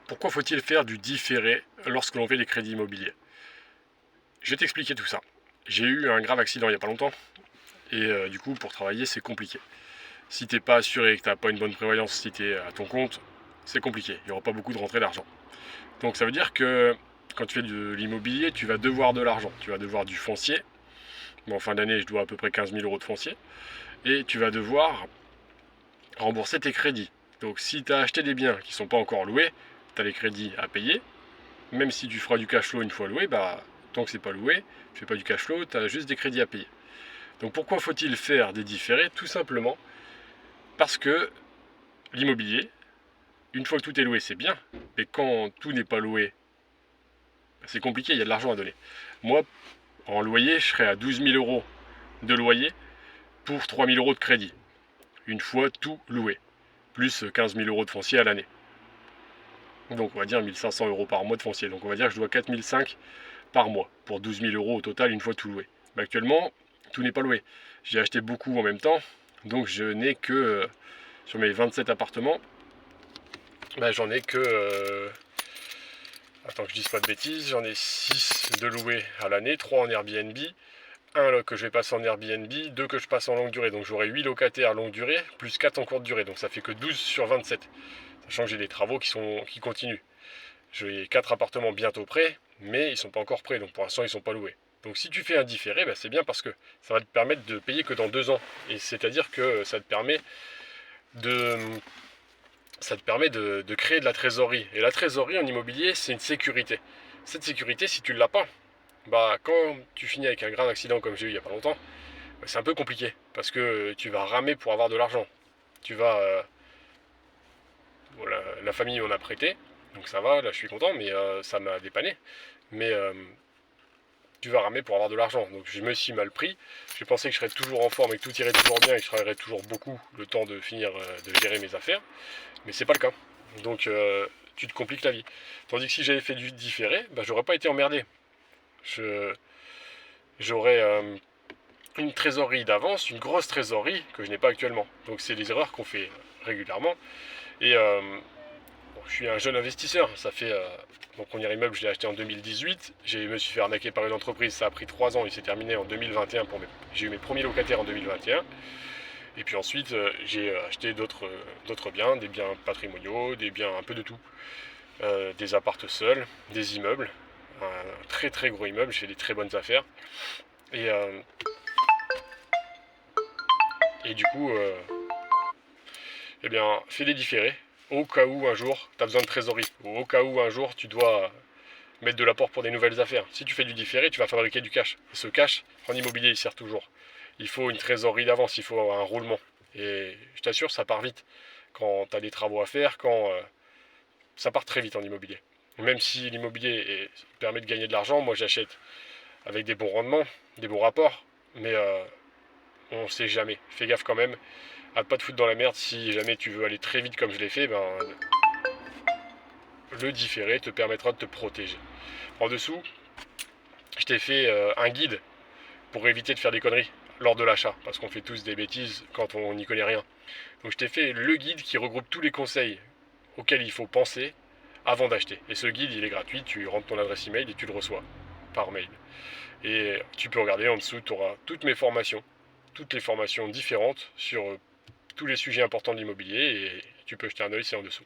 Pourquoi faut-il faire du différé lorsque l'on fait des crédits immobiliers? Je vais t'expliquer tout ça. J'ai eu un grave accident il n'y a pas longtemps et du coup pour travailler c'est compliqué. Si t'es pas assuré et que t'as pas une bonne prévoyance, si t'es à ton compte, c'est compliqué. Il n'y aura pas beaucoup de rentrée d'argent. Donc ça veut dire que quand tu fais de l'immobilier, tu vas devoir de l'argent. Tu vas devoir du foncier. Bon, en fin d'année, je dois à peu près 15 000 euros de foncier. Et tu vas devoir rembourser tes crédits. Donc si tu as acheté des biens qui ne sont pas encore loués, tu as les crédits à payer. Même si tu feras du cash flow une fois loué, bah, tant que c'est pas loué, tu fais pas du cash flow, tu as juste des crédits à payer. Donc pourquoi faut-il faire des différés? Tout simplement parce que l'immobilier, une fois que tout est loué, c'est bien, mais quand tout n'est pas loué, c'est compliqué, il y a de l'argent à donner. Moi, en loyer, je serais à 12 000 euros de loyer pour 3 000 euros de crédit, une fois tout loué, plus 15 000 euros de foncier à l'année. Donc on va dire 1 500 euros par mois de foncier. Donc on va dire que je dois 4 500 par mois pour 12 000 euros au total une fois tout loué. Mais actuellement, tout n'est pas loué. J'ai acheté beaucoup en même temps, donc je n'ai que, sur mes 27 appartements, bah, j'en ai que, attends que je dise pas de bêtises, j'en ai 6 de loués à l'année, 3 en Airbnb, un que je vais passer en Airbnb, 2 que je passe en longue durée. Donc j'aurai 8 locataires longue durée, plus 4 en courte durée. Donc ça fait que 12 sur 27. Sachant que j'ai des travaux qui continuent. J'ai 4 appartements bientôt prêts, mais ils ne sont pas encore prêts. Donc pour l'instant, ils ne sont pas loués. Donc si tu fais un différé, bah, c'est bien parce que ça va te permettre de payer que dans 2 ans. Et c'est-à-dire que de, ça te permet de créer de la trésorerie. Et la trésorerie en immobilier, c'est une sécurité. Cette sécurité, si tu ne l'as pas, bah, quand tu finis avec un grave accident comme j'ai eu il n'y a pas longtemps, bah, c'est un peu compliqué parce que tu vas ramer pour avoir de l'argent. Tu vas. Voilà, la famille on a prêté, donc ça va, là je suis content, mais ça m'a dépanné. Mais tu vas ramer pour avoir de l'argent. Donc je me suis mal pris. J'ai pensé que je serais toujours en forme et que tout irait toujours bien et que je travaillerais toujours beaucoup le temps de finir de gérer mes affaires. Mais c'est pas le cas. Donc tu te compliques la vie. Tandis que si j'avais fait du différé, bah, j'aurais pas été emmerdé. Je, j'aurais une trésorerie d'avance, une grosse trésorerie que je n'ai pas actuellement. Donc c'est des erreurs qu'on fait régulièrement. Et bon, je suis un jeune investisseur. Ça fait mon premier immeuble, je l'ai acheté en 2018. Je me suis fait arnaquer par une entreprise. Ça a pris 3 ans. Il s'est terminé en 2021. J'ai eu mes premiers locataires en 2021. Et puis ensuite, j'ai acheté d'autres biens, des biens patrimoniaux, des biens un peu de tout. Des appartes seuls, des immeubles. Un très très gros immeuble. Je fais des très bonnes affaires. Et, euh, et du coup, eh bien, fais des différés. Au cas où un jour tu as besoin de trésorerie. Ou au cas où un jour tu dois mettre de l'apport pour des nouvelles affaires. Si tu fais du différé, tu vas fabriquer du cash. Et ce cash, en immobilier, il sert toujours. Il faut une trésorerie d'avance, il faut un roulement. Et je t'assure, ça part vite. Quand tu as des travaux à faire, ça part très vite en immobilier. Même si l'immobilier permet de gagner de l'argent, moi j'achète avec des bons rendements, des bons rapports, mais on ne sait jamais. Fais gaffe quand même à pas te foutre dans la merde. Si jamais tu veux aller très vite comme je l'ai fait, ben, le différé te permettra de te protéger. En dessous, je t'ai fait un guide pour éviter de faire des conneries lors de l'achat, parce qu'on fait tous des bêtises quand on n'y connaît rien. Donc je t'ai fait le guide qui regroupe tous les conseils auxquels il faut penser avant d'acheter. Et ce guide, il est gratuit, tu rentres ton adresse email et tu le reçois par mail. Et tu peux regarder en dessous, tu auras toutes les formations différentes sur tous les sujets importants de l'immobilier, et tu peux jeter un œil, c'est en dessous.